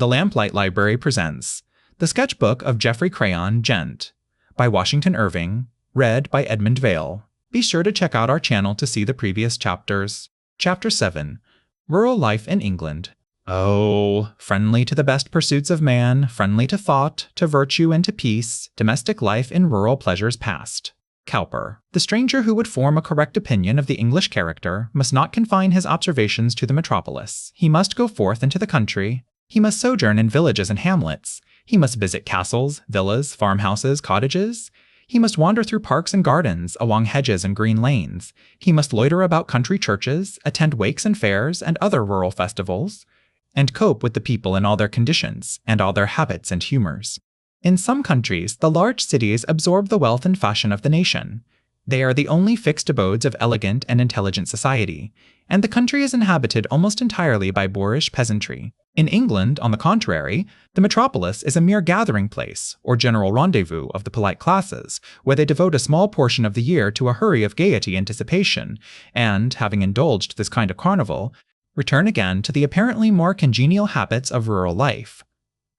The Lamplight Library presents The Sketchbook of Geoffrey Crayon, Gent, by Washington Irving, read by Edmund Vale. Be sure to check out our channel to see the previous chapters. Chapter 7, Rural Life in England. Oh, friendly to the best pursuits of man, friendly to thought, to virtue, and to peace, domestic life in rural pleasures past. Cowper. The stranger who would form a correct opinion of the English character must not confine his observations to the metropolis. He must go forth into the country. He must sojourn in villages and hamlets. He must visit castles, villas, farmhouses, cottages. He must wander through parks and gardens, along hedges and green lanes. He must loiter about country churches, attend wakes and fairs and other rural festivals, and cope with the people in all their conditions, and all their habits and humors. In some countries, the large cities absorb the wealth and fashion of the nation. They are the only fixed abodes of elegant and intelligent society, and the country is inhabited almost entirely by boorish peasantry. In England, on the contrary, the metropolis is a mere gathering place, or general rendezvous of the polite classes, where they devote a small portion of the year to a hurry of gaiety and dissipation, and, having indulged this kind of carnival, return again to the apparently more congenial habits of rural life.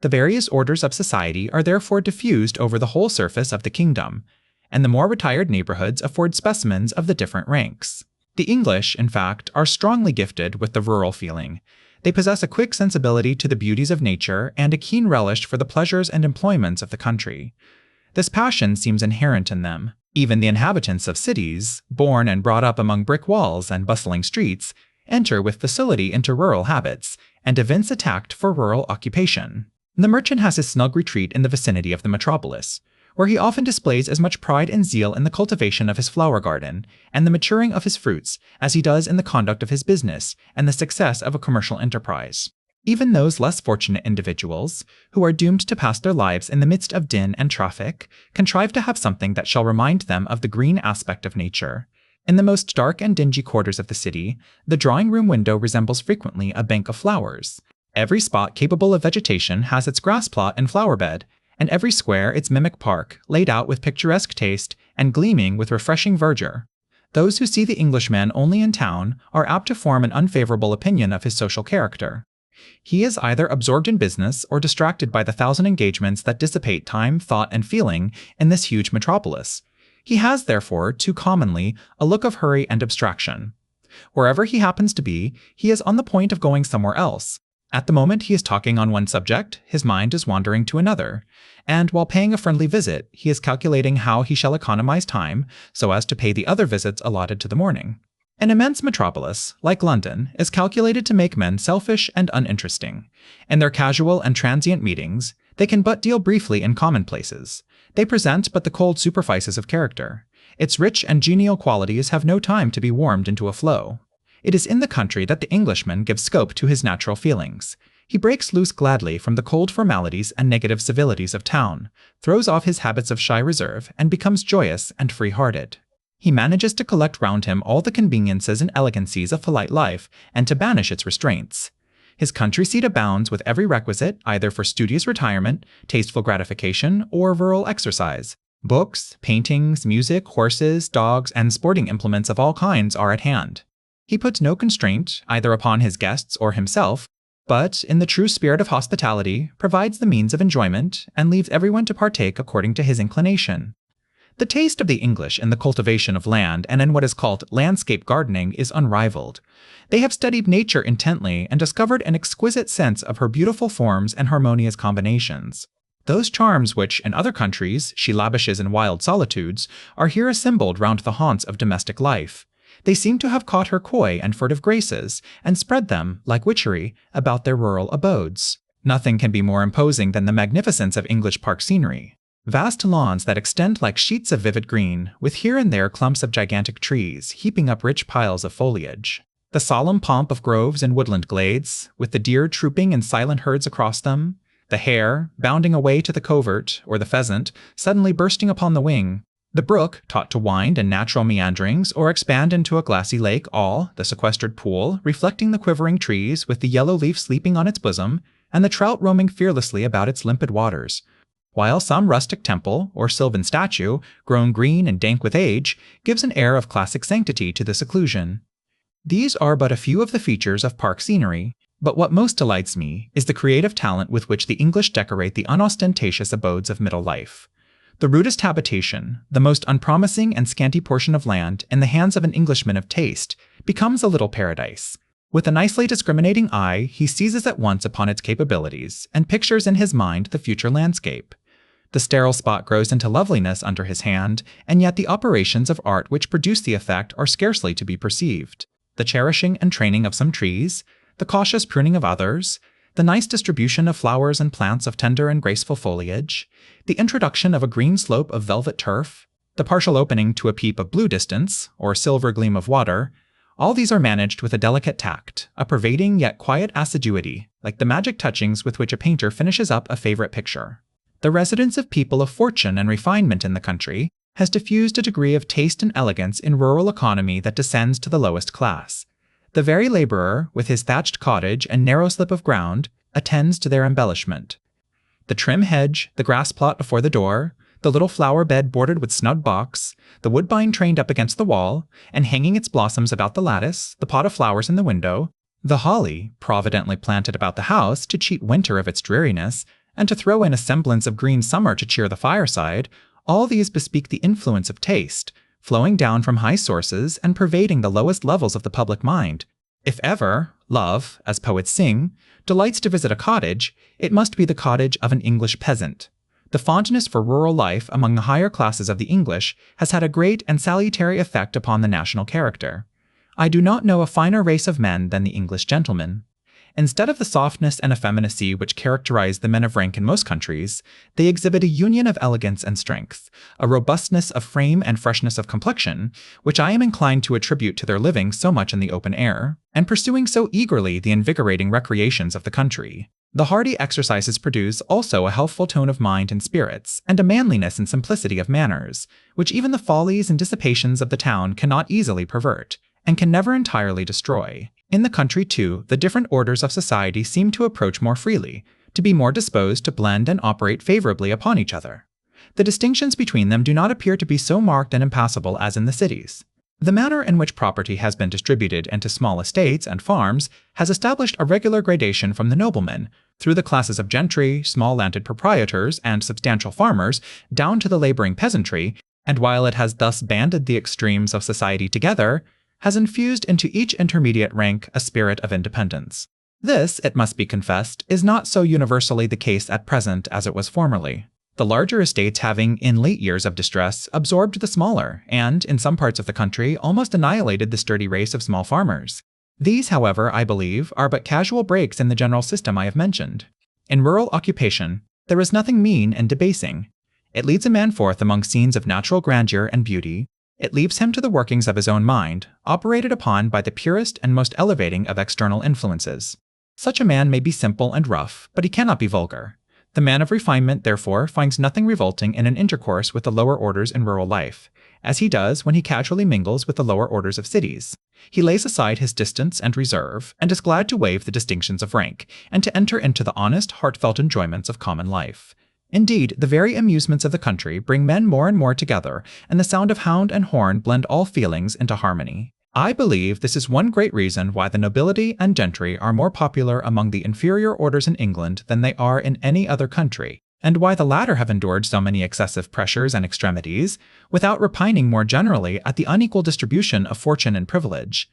The various orders of society are therefore diffused over the whole surface of the kingdom, and the more retired neighborhoods afford specimens of the different ranks. The English, in fact, are strongly gifted with the rural feeling. They possess a quick sensibility to the beauties of nature and a keen relish for the pleasures and employments of the country. This passion seems inherent in them. Even the inhabitants of cities, born and brought up among brick walls and bustling streets, enter with facility into rural habits, and evince a tact for rural occupation. The merchant has his snug retreat in the vicinity of the metropolis, where he often displays as much pride and zeal in the cultivation of his flower garden and the maturing of his fruits as he does in the conduct of his business and the success of a commercial enterprise. Even those less fortunate individuals, who are doomed to pass their lives in the midst of din and traffic, contrive to have something that shall remind them of the green aspect of nature. In the most dark and dingy quarters of the city, the drawing-room window resembles frequently a bank of flowers. Every spot capable of vegetation has its grass plot and flower bed, and every square its mimic park, laid out with picturesque taste and gleaming with refreshing verdure. Those who see the Englishman only in town are apt to form an unfavorable opinion of his social character. He is either absorbed in business or distracted by the thousand engagements that dissipate time, thought, and feeling in this huge metropolis. He has, therefore, too commonly, a look of hurry and abstraction. Wherever he happens to be, he is on the point of going somewhere else. At the moment he is talking on one subject, his mind is wandering to another, and while paying a friendly visit, he is calculating how he shall economize time so as to pay the other visits allotted to the morning. An immense metropolis, like London, is calculated to make men selfish and uninteresting. In their casual and transient meetings, they can but deal briefly in commonplaces. They present but the cold superfices of character. Its rich and genial qualities have no time to be warmed into a flow. It is in the country that the Englishman gives scope to his natural feelings. He breaks loose gladly from the cold formalities and negative civilities of town, throws off his habits of shy reserve, and becomes joyous and free-hearted. He manages to collect round him all the conveniences and elegancies of polite life, and to banish its restraints. His country seat abounds with every requisite either for studious retirement, tasteful gratification, or rural exercise. Books, paintings, music, horses, dogs, and sporting implements of all kinds are at hand. He puts no constraint, either upon his guests or himself, but, in the true spirit of hospitality, provides the means of enjoyment, and leaves everyone to partake according to his inclination. The taste of the English in the cultivation of land and in what is called landscape gardening is unrivaled. They have studied nature intently and discovered an exquisite sense of her beautiful forms and harmonious combinations. Those charms which, in other countries, she lavishes in wild solitudes, are here assembled round the haunts of domestic life. They seem to have caught her coy and furtive graces, and spread them, like witchery, about their rural abodes. Nothing can be more imposing than the magnificence of English park scenery. Vast lawns that extend like sheets of vivid green, with here and there clumps of gigantic trees, heaping up rich piles of foliage. The solemn pomp of groves and woodland glades, with the deer trooping in silent herds across them, the hare, bounding away to the covert, or the pheasant, suddenly bursting upon the wing, the brook, taught to wind in natural meanderings or expand into a glassy lake, all, the sequestered pool, reflecting the quivering trees with the yellow leaf sleeping on its bosom, and the trout roaming fearlessly about its limpid waters, while some rustic temple or sylvan statue, grown green and dank with age, gives an air of classic sanctity to the seclusion. These are but a few of the features of park scenery, But what most delights me is the creative talent with which the English decorate the unostentatious abodes of middle life. The rudest habitation, the most unpromising and scanty portion of land in the hands of an Englishman of taste, becomes a little paradise. With a nicely discriminating eye, he seizes at once upon its capabilities and pictures in his mind the future landscape. The sterile spot grows into loveliness under his hand, and yet the operations of art which produce the effect are scarcely to be perceived. The cherishing and training of some trees, the cautious pruning of others, the nice distribution of flowers and plants of tender and graceful foliage, the introduction of a green slope of velvet turf, the partial opening to a peep of blue distance, or silver gleam of water, all these are managed with a delicate tact, a pervading yet quiet assiduity, like the magic touchings with which a painter finishes up a favorite picture. The residence of people of fortune and refinement in the country has diffused a degree of taste and elegance in rural economy that descends to the lowest class. The very laborer, with his thatched cottage and narrow slip of ground, attends to their embellishment. The trim hedge, the grass plot before the door, the little flower bed bordered with snug box, the woodbine trained up against the wall, and hanging its blossoms about the lattice, the pot of flowers in the window, the holly, providently planted about the house to cheat winter of its dreariness, and to throw in a semblance of green summer to cheer the fireside, all these bespeak the influence of taste, flowing down from high sources and pervading the lowest levels of the public mind. If ever love, as poets sing, delights to visit a cottage, it must be the cottage of an English peasant. The fondness for rural life among the higher classes of the English has had a great and salutary effect upon the national character. I do not know a finer race of men than the English gentleman. Instead of the softness and effeminacy which characterize the men of rank in most countries, they exhibit a union of elegance and strength, a robustness of frame and freshness of complexion, which I am inclined to attribute to their living so much in the open air, and pursuing so eagerly the invigorating recreations of the country. The hardy exercises produce also a healthful tone of mind and spirits, and a manliness and simplicity of manners, which even the follies and dissipations of the town cannot easily pervert, and can never entirely destroy. In the country, too, the different orders of society seem to approach more freely, to be more disposed to blend and operate favorably upon each other. The distinctions between them do not appear to be so marked and impassable as in the cities. The manner in which property has been distributed into small estates and farms has established a regular gradation from the noblemen, through the classes of gentry, small landed proprietors, and substantial farmers, down to the laboring peasantry, and while it has thus banded the extremes of society together, has infused into each intermediate rank a spirit of independence. This, it must be confessed, is not so universally the case at present as it was formerly. The larger estates having, in late years of distress, absorbed the smaller, and, in some parts of the country, almost annihilated the sturdy race of small farmers. These, however, I believe, are but casual breaks in the general system I have mentioned. In rural occupation, there is nothing mean and debasing. It leads a man forth among scenes of natural grandeur and beauty. It leaves him to the workings of his own mind, operated upon by the purest and most elevating of external influences. Such a man may be simple and rough, but he cannot be vulgar. The man of refinement, therefore, finds nothing revolting in an intercourse with the lower orders in rural life, as he does when he casually mingles with the lower orders of cities. He lays aside his distance and reserve, and is glad to waive the distinctions of rank, and to enter into the honest, heartfelt enjoyments of common life. Indeed, the very amusements of the country bring men more and more together, and the sound of hound and horn blend all feelings into harmony. I believe this is one great reason why the nobility and gentry are more popular among the inferior orders in England than they are in any other country, and why the latter have endured so many excessive pressures and extremities, without repining more generally at the unequal distribution of fortune and privilege.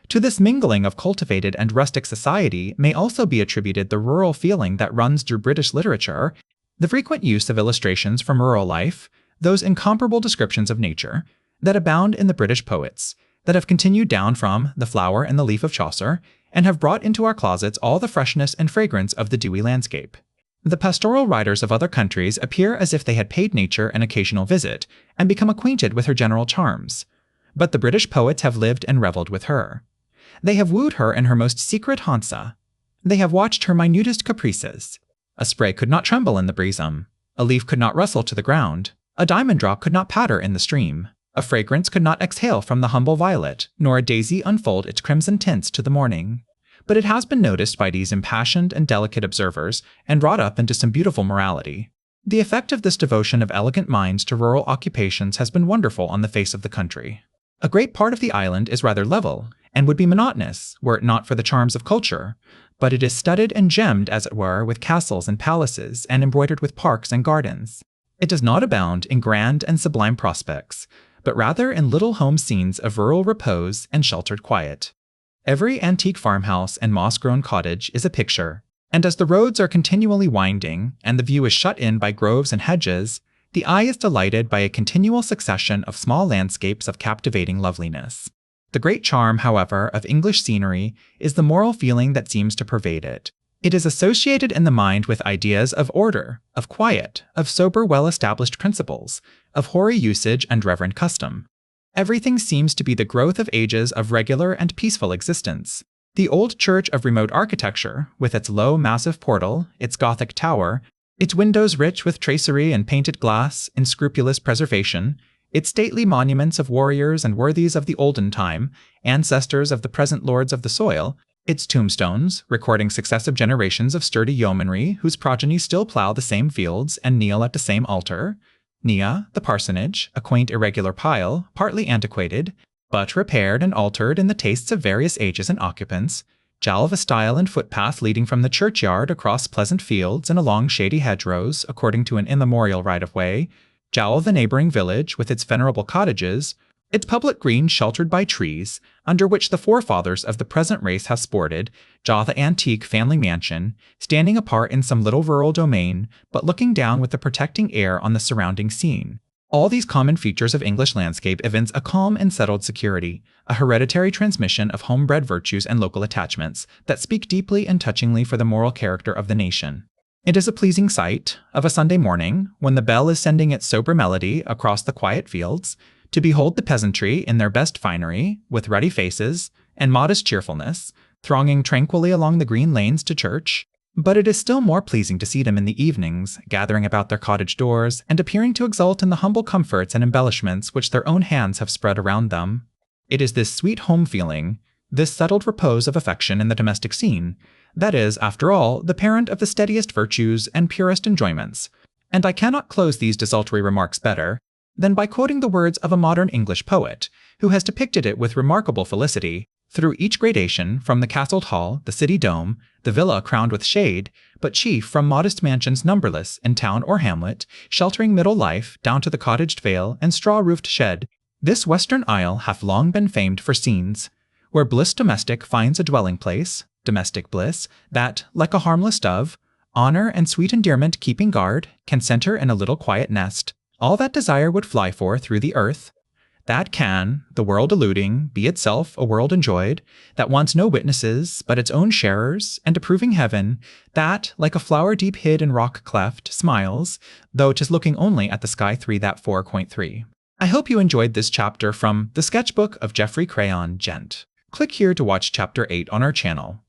To this mingling of cultivated and rustic society may also be attributed the rural feeling that runs through British literature, the frequent use of illustrations from rural life, those incomparable descriptions of nature, that abound in the British poets, that have continued down from The Flower and the Leaf of Chaucer, and have brought into our closets all the freshness and fragrance of the dewy landscape. The pastoral writers of other countries appear as if they had paid nature an occasional visit, and become acquainted with her general charms. But the British poets have lived and revelled with her. They have wooed her in her most secret haunts. They have watched her minutest caprices. A spray could not tremble in the breezem. A leaf could not rustle to the ground. A diamond drop could not patter in the stream. A fragrance could not exhale from the humble violet, nor a daisy unfold its crimson tints to the morning. But it has been noticed by these impassioned and delicate observers, and wrought up into some beautiful morality. The effect of this devotion of elegant minds to rural occupations has been wonderful on the face of the country. A great part of the island is rather level, and would be monotonous, were it not for the charms of culture, but it is studded and gemmed, as it were, with castles and palaces, and embroidered with parks and gardens. It does not abound in grand and sublime prospects, but rather in little home scenes of rural repose and sheltered quiet. Every antique farmhouse and moss-grown cottage is a picture, and as the roads are continually winding, and the view is shut in by groves and hedges, the eye is delighted by a continual succession of small landscapes of captivating loveliness. The great charm, however, of English scenery is the moral feeling that seems to pervade it. It is associated in the mind with ideas of order, of quiet, of sober, well-established principles, of hoary usage and reverent custom. Everything seems to be the growth of ages of regular and peaceful existence. The old church of remote architecture, with its low, massive portal, its Gothic tower, its windows rich with tracery and painted glass in scrupulous preservation, its stately monuments of warriors and worthies of the olden time, ancestors of the present lords of the soil, its tombstones, recording successive generations of sturdy yeomanry whose progeny still plough the same fields and kneel at the same altar, Nia, the parsonage, a quaint irregular pile, partly antiquated, but repaired and altered in the tastes of various ages and occupants, Jowl of a stile and footpath leading from the churchyard across pleasant fields and along shady hedgerows according to an immemorial right-of-way, Jowl of the neighbouring village with its venerable cottages, its public green sheltered by trees, under which the forefathers of the present race have sported, Jowl the antique family mansion, standing apart in some little rural domain, but looking down with a protecting air on the surrounding scene. All these common features of English landscape evince a calm and settled security, a hereditary transmission of homebred virtues and local attachments that speak deeply and touchingly for the moral character of the nation. It is a pleasing sight, of a Sunday morning, when the bell is sending its sober melody across the quiet fields, to behold the peasantry in their best finery, with ruddy faces and modest cheerfulness, thronging tranquilly along the green lanes to church. But it is still more pleasing to see them in the evenings, gathering about their cottage doors, and appearing to exult in the humble comforts and embellishments which their own hands have spread around them. It is this sweet home feeling, this settled repose of affection in the domestic scene, that is, after all, the parent of the steadiest virtues and purest enjoyments, and I cannot close these desultory remarks better than by quoting the words of a modern English poet, who has depicted it with remarkable felicity, through each gradation, from the castled hall, the city dome, the villa crowned with shade, but chief from modest mansions numberless, in town or hamlet, sheltering middle life, down to the cottaged vale and straw-roofed shed, this western isle hath long been famed for scenes, where bliss domestic finds a dwelling place, domestic bliss, that, like a harmless dove, honor and sweet endearment keeping guard, can centre in a little quiet nest, all that desire would fly for through the earth, that can, the world eluding, be itself a world enjoyed, that wants no witnesses, but its own sharers, and approving heaven, that, like a flower deep hid in rock cleft, smiles, though 'tis looking only at the sky 3 that 4.3. I hope you enjoyed this chapter from The Sketchbook of Geoffrey Crayon, Gent. Click here to watch Chapter 8 on our channel.